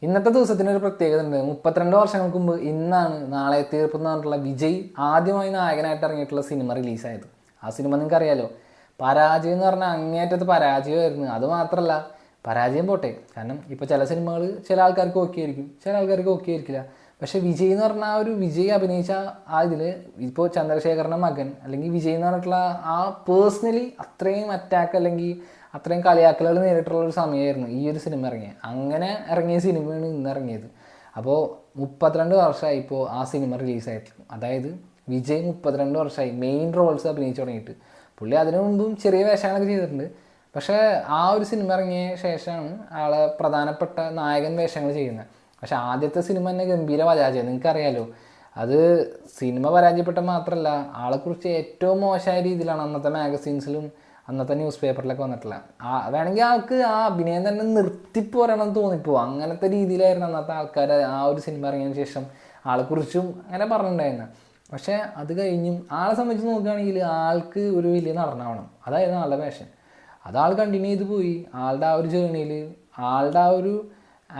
ഇന്നത്തെ ദിവസത്തിനൊരു പ്രത്യേകത ഉണ്ട്. 32 വർഷങ്ങൾക്ക് മുമ്പ് ഇന്നാണ് നാളെ തീർപ്പ് എന്ന് പറഞ്ഞിട്ടുള്ള വിജയ് ആദ്യമായി നായകനായിട്ട് ഇറങ്ങിയിട്ടുള്ള സിനിമ റിലീസായത്. ആ സിനിമ നിങ്ങൾക്ക് അറിയാലോ, പരാജയം എന്ന് പറഞ്ഞാൽ അങ്ങേറ്റത്ത് പരാജയമായിരുന്നു. അതുമാത്രമല്ല, പരാജയം പോട്ടെ, കാരണം ഇപ്പോൾ ചില സിനിമകൾ ചില ആൾക്കാർക്ക് ഓക്കെ ആയിരിക്കും, ചില ആൾക്കാർക്ക് ഓക്കെ ആയിരിക്കില്ല. പക്ഷേ വിജയ് എന്ന് പറഞ്ഞാൽ ആ ഒരു വിജയ് അഭിനയിച്ച ആ ഇതിൽ ഇപ്പോൾ ചന്ദ്രശേഖരൻ്റെ മകൻ അല്ലെങ്കിൽ വിജയ് എന്ന് പറഞ്ഞിട്ടുള്ള ആ പേഴ്സണലി അത്രയും അറ്റാക്ക് അല്ലെങ്കിൽ അത്രയും കളിയാക്കലുകൾ നേരിട്ടുള്ള ഒരു സമയമായിരുന്നു ഈ ഒരു സിനിമ ഇറങ്ങിയത്. അങ്ങനെ ഇറങ്ങിയ സിനിമയാണ് ഇന്ന് ഇറങ്ങിയത്. അപ്പോൾ 32 വർഷമായി ഇപ്പോൾ ആ സിനിമ റിലീസായിട്ട്. അതായത് വിജയ് 32 വർഷമായി മെയിൻ റോൾസ് അഭിനയിച്ചു തുടങ്ങിയിട്ട്. പുള്ളി അതിനു മുമ്പും ചെറിയ വേഷങ്ങളൊക്കെ ചെയ്തിട്ടുണ്ട്. പക്ഷേ ആ ഒരു സിനിമ ഇറങ്ങിയ ശേഷമാണ് ആളെ പ്രധാനപ്പെട്ട നായകൻ വേഷങ്ങൾ ചെയ്യുന്നത്. പക്ഷേ ആദ്യത്തെ സിനിമ തന്നെ ഗംഭീര പരാജയം, നിങ്ങൾക്കറിയാലോ. അത് സിനിമ പരാജയപ്പെട്ട മാത്രമല്ല, ആളെക്കുറിച്ച് ഏറ്റവും മോശമായ രീതിയിലാണ് അന്നത്തെ മാഗസീൻസിലും അന്നത്തെ ന്യൂസ് പേപ്പറിലൊക്കെ വന്നിട്ടില്ല. വേണമെങ്കിൽ ആൾക്ക് ആ അഭിനയം തന്നെ നിർത്തിപ്പോരണം തോന്നിപ്പോവും. അങ്ങനത്തെ രീതിയിലായിരുന്നു അന്നത്തെ ആൾക്കാർ ആ ഒരു സിനിമ ഇറങ്ങിയതിന് ശേഷം ആളെക്കുറിച്ചും അങ്ങനെ പറഞ്ഞിട്ടുണ്ടായിരുന്നത്. പക്ഷേ അത് കഴിഞ്ഞും ആളെ സംബന്ധിച്ച് നോക്കുകയാണെങ്കിൽ ആൾക്ക് ഒരു വലിയ നടനാവണം, അതായിരുന്നു ആളുടെ പാഷൻ. അതാൾ കണ്ടിന്യൂ ചെയ്ത് പോയി. ആളുടെ ആ ഒരു ജേർണിയിൽ ആളുടെ ആ ഒരു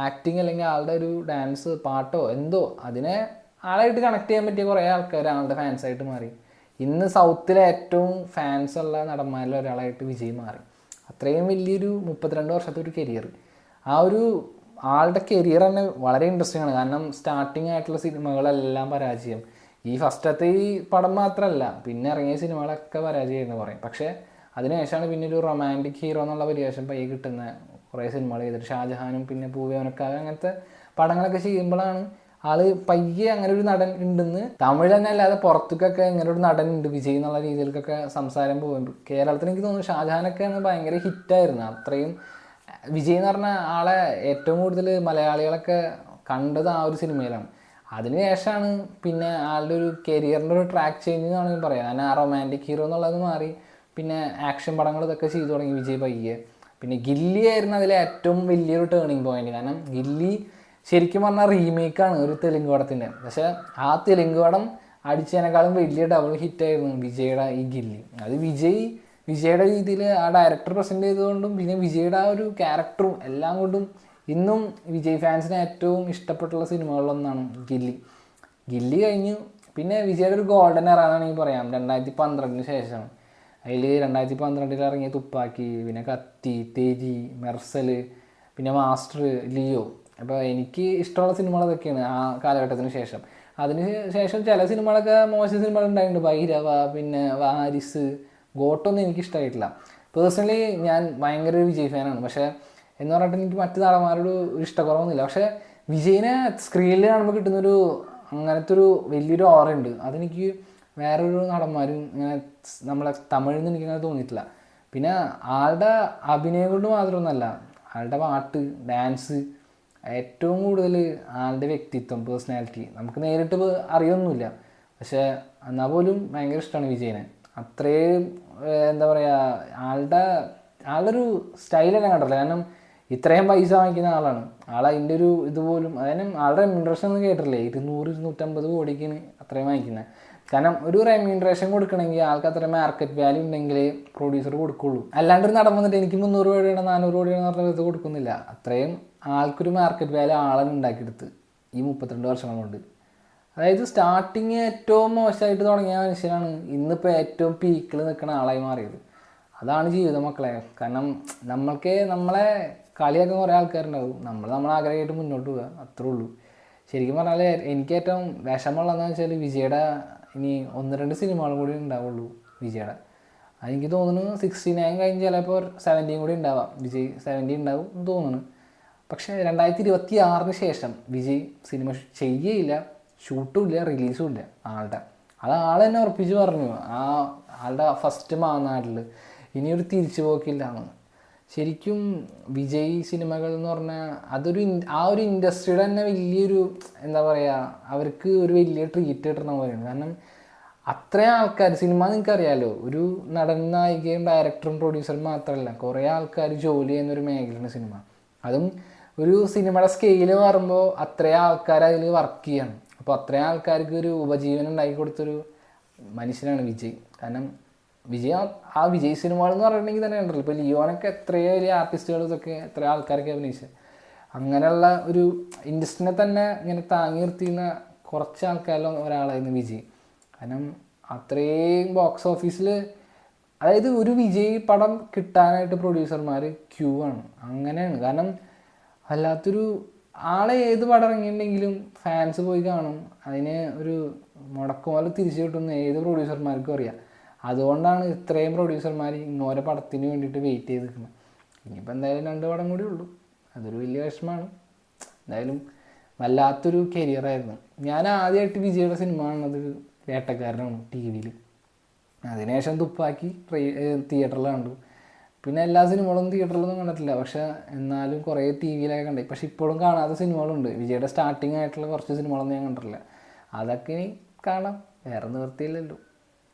ആക്ടിങ് അല്ലെങ്കിൽ ആളുടെ ഒരു ഡാൻസ് പാട്ടോ എന്തോ അതിനെ ആളായിട്ട് കണക്ട് ചെയ്യാൻ പറ്റിയ കുറേ ആൾക്കാർ ആളുടെ ഫാൻസായിട്ട് മാറി. ഇന്ന് സൗത്തിലെ ഏറ്റവും ഫാൻസ് ഉള്ള നടന്മാരിൽ ഒരാളായിട്ട് വിജയ് മാറി. അത്രയും വലിയൊരു 32 വർഷത്തെ ഒരു കരിയർ. ആ ഒരു ആളുടെ കരിയർ തന്നെ വളരെ ഇൻട്രസ്റ്റിംഗ് ആണ്. കാരണം സ്റ്റാർട്ടിങ് ആയിട്ടുള്ള സിനിമകളെല്ലാം പരാജയം. ഈ ഫസ്റ്റത്തെ ഈ പടം മാത്രമല്ല, പിന്നെ ഇറങ്ങിയ സിനിമകളൊക്കെ പരാജയമായിരുന്നു പറയും. പക്ഷേ അതിനുശേഷമാണ് പിന്നെ ഒരു റൊമാൻറ്റിക് ഹീറോ എന്നുള്ള പരിവേഷം പയ്യെ കിട്ടുന്ന കുറേ സിനിമകൾ ചെയ്തിട്ട് ഷാജഹാനും പിന്നെ പൂവനക്കാവ് അങ്ങനത്തെ പടങ്ങളൊക്കെ ചെയ്യുമ്പോഴാണ് ആള് പയ്യെ അങ്ങനെ ഒരു നടൻ ഉണ്ടെന്ന്, തമിഴ് തന്നെ അല്ലാതെ പുറത്തേക്കൊക്കെ ഇങ്ങനെ ഒരു നടൻ ഉണ്ട് വിജയ് എന്നുള്ള രീതിയിലേക്കൊക്കെ സംസാരം പോകുന്നുണ്ട്. കേരളത്തിൽ എനിക്ക് തോന്നുന്നു ഷാജഹാനൊക്കെ ഭയങ്കര ഹിറ്റായിരുന്നു. അത്രയും വിജയ് എന്ന് പറഞ്ഞ ആളെ ഏറ്റവും കൂടുതൽ മലയാളികളൊക്കെ കണ്ടത് ആ ഒരു സിനിമയിലാണ്. അതിനുശേഷമാണ് പിന്നെ ആളുടെ ഒരു കരിയറിൻ്റെ ഒരു ട്രാക്ക് ചേഞ്ച് എന്ന് വേണമെങ്കിൽ പറയാം. കാരണം ആ റൊമാൻറ്റിക് ഹീറോ എന്നുള്ളത് മാറി പിന്നെ ആക്ഷൻ പടങ്ങൾ ഇതൊക്കെ ചെയ്തു തുടങ്ങി വിജയ് പയ്യെ. പിന്നെ ഗില്ലി ആയിരുന്നു അതിലെ ഏറ്റവും വലിയൊരു ടേണിങ് പോയിന്റ്. കാരണം ഗില്ലി ശരിക്കും പറഞ്ഞാൽ റീമേക്കാണ് ഒരു തെലുങ്ക് പടത്തിൻ്റെ. പക്ഷേ ആ തെലുങ്ക് പടം അടിച്ചതിനേക്കാളും വലിയ ഡബിൾ ഹിറ്റായിരുന്നു വിജയുടെ ഈ ഗില്ലി. അത് വിജയുടെ രീതിയിൽ ആ ഡയറക്ടർ പ്രസൻറ്റ് ചെയ്തുകൊണ്ടും പിന്നെ വിജയുടെ ആ ഒരു ക്യാരക്ടറും എല്ലാം കൊണ്ടും ഇന്നും വിജയ് ഫാൻസിന് ഏറ്റവും ഇഷ്ടപ്പെട്ടുള്ള സിനിമകളിലൊന്നാണ് ഗില്ലി. ഗില്ലി കഴിഞ്ഞു പിന്നെ വിജയുടെ ഒരു ഗോൾഡൻ എറ എന്നാണെങ്കിൽ പറയാം 2012 ശേഷം. അതിൽ 2012 ഇറങ്ങിയ തുപ്പാക്കി, പിന്നെ കത്തി, തെരി, മെർസൽ, പിന്നെ മാസ്റ്റർ, ലിയോ. അപ്പോൾ എനിക്ക് ഇഷ്ടമുള്ള സിനിമകൾ അതൊക്കെയാണ് ആ കാലഘട്ടത്തിന് ശേഷം. അതിന് ശേഷം ചില സിനിമകളൊക്കെ മോശം സിനിമകൾ ഉണ്ടായിട്ടുണ്ട്. ഭൈരവ, പിന്നെ വാരിസ്, ഗോട്ടൊന്നും എനിക്ക് ഇഷ്ടമായിട്ടില്ല. പേഴ്സണലി ഞാൻ ഭയങ്കര ഒരു വിജയ് ഫാനാണ്. പക്ഷേ എന്ന് പറഞ്ഞിട്ട് എനിക്ക് മറ്റു നടന്മാരോട് ഒരു ഇഷ്ടക്കുറവൊന്നുമില്ല. പക്ഷേ വിജയിനെ സ്ക്രീനിൽ കാണുമ്പോൾ കിട്ടുന്നൊരു അങ്ങനത്തെ ഒരു വലിയൊരു ഓറയുണ്ട്. അതെനിക്ക് വേറൊരു നടന്മാരും ഇങ്ങനെ നമ്മളെ തമിഴിൽ നിന്ന് എനിക്കങ്ങനെ തോന്നിയിട്ടില്ല. പിന്നെ ആളുടെ അഭിനയം കൊണ്ട് മാത്രമൊന്നുമല്ല, ആളുടെ പാട്ട്, ഡാൻസ്, ഏറ്റവും കൂടുതൽ ആളുടെ വ്യക്തിത്വം, പേഴ്സണാലിറ്റി നമുക്ക് നേരിട്ട് അറിയൊന്നുമില്ല. പക്ഷേ എന്നാൽ പോലും ഭയങ്കര ഇഷ്ടമാണ് വിജയനെ. അത്രയും എന്താ പറയുക, ആളുടെ ഒരു സ്റ്റൈലെല്ലാം കണ്ടല്ലോ. കാരണം ഇത്രയും പൈസ വാങ്ങിക്കുന്ന ആളാണ് ആൾ. അതിൻ്റെ ഒരു ഇതുപോലും അതിന് ആളുടെ റെമ്യൂണറേഷൻ ഒന്നും കേട്ടില്ലേ, 200-250 കോടിക്കാണ് അത്രയും വാങ്ങിക്കുന്നത്. കാരണം ഒരു റെമ്യൂണറേഷൻ കൊടുക്കണമെങ്കിൽ ആൾക്ക് അത്ര മാർക്കറ്റ് വാല്യൂ ഉണ്ടെങ്കിൽ പ്രൊഡ്യൂസർ കൊടുക്കുള്ളൂ. അല്ലാണ്ട് ഒരു നടൻ വന്നിട്ട് എനിക്ക് 300 കോടിയാണ് 400 കോടിയാണെന്ന് പറഞ്ഞാൽ ഇത് കൊടുക്കുന്നില്ല. അത്രയും ആൾക്കൊരു മാർക്കറ്റ് വാല്യൂ ആളാണ് ഉണ്ടാക്കിയെടുത്ത് ഈ 32 വർഷം കൊണ്ട്. അതായത് സ്റ്റാർട്ടിങ് ഏറ്റവും മോശമായിട്ട് തുടങ്ങിയ മനുഷ്യനാണ് ഇന്നിപ്പോൾ ഏറ്റവും പീക്കിൽ നിൽക്കുന്ന ആളായി മാറിയത്. അതാണ് ജീവിതം മക്കളെ. കാരണം നമ്മളെ കളിയൊക്കെ കുറേ ആൾക്കാരുണ്ടാവും, നമ്മൾ ആഗ്രഹമായിട്ട് മുന്നോട്ട് പോവുക, അത്രേ ഉള്ളൂ. ശരിക്കും പറഞ്ഞാൽ എനിക്ക് ഏറ്റവും വിഷമമുള്ളതെന്ന് വെച്ചാൽ വിജയുടെ ഇനി 1-2 സിനിമകളും കൂടി ഉണ്ടാവുള്ളൂ വിജയുടെ. അതെനിക്ക് തോന്നുന്നു 69 കഴിഞ്ഞ് ചിലപ്പോൾ 70 കൂടി ഉണ്ടാവാം. വിജയ് 70 ഉണ്ടാവും എന്ന് തോന്നുന്നു. പക്ഷേ 2026 ശേഷം വിജയ് സിനിമ ചെയ്യുകയില്ല, ഷൂട്ടും ഇല്ല, റിലീസും ഇല്ല ആളുടെ. അത് ആൾ തന്നെ ഉറപ്പിച്ച് പറഞ്ഞു ആളുടെ ഫസ്റ്റ് നാട്ടിൽ ഇനിയൊരു തിരിച്ചു പോക്കില്ലാന്ന്. ശരിക്കും വിജയ് സിനിമകൾ എന്ന് പറഞ്ഞാൽ അതൊരു ആ ഒരു ഇൻഡസ്ട്രിയുടെ തന്നെ വലിയൊരു എന്താ പറയുക, അവർക്ക് ഒരു വലിയ ട്രീറ്റ് കിട്ടുന്ന പോലെയാണ്. കാരണം അത്രയും ആൾക്കാർ സിനിമ നിങ്ങൾക്കറിയാമല്ലോ, ഒരു നടൻ, നായികയും ഡയറക്ടറും പ്രൊഡ്യൂസറും മാത്രമല്ല, കുറേ ആൾക്കാർ ജോലി ചെയ്യുന്നൊരു മേഖലയാണ് സിനിമ. അതും ഒരു സിനിമയുടെ സ്കെയിൽ മാറുമ്പോൾ അത്രയും ആൾക്കാർ അതിൽ വർക്ക് ചെയ്യണം. അപ്പോൾ അത്രയും ആൾക്കാർക്ക് ഒരു ഉപജീവനം ഉണ്ടാക്കി കൊടുത്തൊരു മനുഷ്യനാണ് വിജയ്. കാരണം വിജയ് സിനിമകൾ എന്ന് പറഞ്ഞിട്ടുണ്ടെങ്കിൽ തന്നെ ഉണ്ടല്ലോ, ഇപ്പോൾ ലിയോനൊക്കെ എത്രയോ വലിയ ആർട്ടിസ്റ്റുകൾ ഇതൊക്കെ എത്ര ആൾക്കാരൊക്കെ അഭിനയിച്ചത്. അങ്ങനെയുള്ള ഒരു ഇൻഡസ്ട്രീനെ തന്നെ ഇങ്ങനെ താങ്ങി നിർത്തിയിരുന്ന കുറച്ച് ആൾക്കാരിലും ഒരാളായിരുന്നു വിജയ്. കാരണം അത്രയും ബോക്സ് ഓഫീസിൽ, അതായത് ഒരു വിജയ് പടം കിട്ടാനായിട്ട് പ്രൊഡ്യൂസർമാർ ക്യൂ ആണ്. അങ്ങനെയാണ്. കാരണം വല്ലാത്തൊരു ആളെ ഏത് പടം ഇറങ്ങിയിട്ടുണ്ടെങ്കിലും ഫാൻസ് പോയി കാണും. അതിന് ഒരു മുടക്കുമുതൽ തിരിച്ചു കിട്ടുന്ന ഏത് പ്രൊഡ്യൂസർമാർക്കും അറിയാം. അതുകൊണ്ടാണ് ഇത്രയും പ്രൊഡ്യൂസർമാർ ഇന്നോരോ പടത്തിന് വേണ്ടിയിട്ട് വെയിറ്റ് ചെയ്ത് നിൽക്കുന്നത്. ഇനിയിപ്പോൾ എന്തായാലും 2 പടം കൂടി ഉള്ളൂ. അതൊരു വലിയ വിഷമമാണ്. എന്തായാലും വല്ലാത്തൊരു കരിയറായിരുന്നു. ഞാൻ ആദ്യമായിട്ട് വിജയുടെ സിനിമ കാണുന്നത് വേട്ടക്കാരനാണ് ടി വിയിൽ. അതിനുശേഷം തുപ്പാക്കി തിയേറ്ററിൽ കണ്ടു. പിന്നെ എല്ലാ സിനിമകളും തിയേറ്ററിലൊന്നും കണ്ടിട്ടില്ല, പക്ഷെ എന്നാലും കുറേ ടി വിയിലൊക്കെ കണ്ടു. പക്ഷെ ഇപ്പോഴും കാണാത്ത സിനിമകളുണ്ട്. വിജയുടെ സ്റ്റാർട്ടിങ് ആയിട്ടുള്ള കുറച്ച് സിനിമകളൊന്നും ഞാൻ കണ്ടിട്ടില്ല. അതൊക്കെ ഇനി കാണാം, വേറെ നിവൃത്തിയില്ലല്ലോ.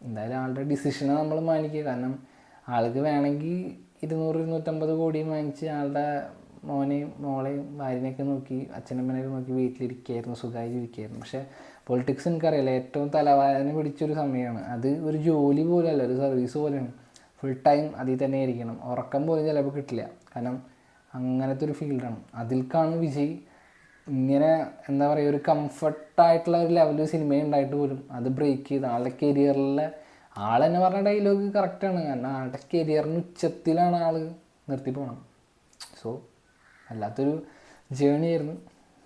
എന്തായാലും ആളുടെ ഡിസിഷനെ നമ്മൾ മാനിക്കുക. കാരണം ആൾക്ക് വേണമെങ്കിൽ 200-250 കോടിയും വാങ്ങിച്ച് ആളുടെ മോനെയും മോളെയും ഭാര്യനെയൊക്കെ നോക്കി അച്ഛനമ്മനെയൊക്കെ നോക്കി വീട്ടിലിരിക്കുകയായിരുന്നു, സുഖമായി ജീവിക്കുകയായിരുന്നു. പക്ഷേ പൊളിറ്റിക്സ് എനിക്കറിയില്ല, ഏറ്റവും തലവേദന പിടിച്ചൊരു സമയമാണ് അത്. ഒരു ജോലി പോലെയല്ല, ഒരു സർവീസ് പോലെയാണ്. ഫുൾ ടൈം അതിൽ തന്നെ ആയിരിക്കണം. ഉറക്കം പോലും ചിലപ്പോൾ കിട്ടില്ല. കാരണം അങ്ങനത്തെ ഒരു ഫീൽഡാണ്. അതിൽക്കാണ് വിജയ് ഇങ്ങനെ എന്താ പറയുക, ഒരു കംഫർട്ടായിട്ടുള്ള ഒരു ലെവലിൽ സിനിമ ഉണ്ടായിട്ട് പോലും അത് ബ്രേക്ക് ചെയ്ത് ആളുടെ കരിയറിലെ ആളെന്നെ പറഞ്ഞ ഡയലോഗ് കറക്റ്റാണ്. കാരണം ആളുടെ കരിയറിന് ഉച്ചത്തിലാണ് ആൾ നിർത്തി പോകണം. സോ വല്ലാത്തൊരു ജേണി ആയിരുന്നു.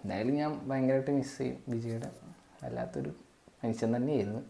എന്തായാലും ഞാൻ ഭയങ്കരമായിട്ട് മിസ് ചെയ്യും വിജയുടെ. വല്ലാത്തൊരു മനുഷ്യൻ തന്നെയായിരുന്നു.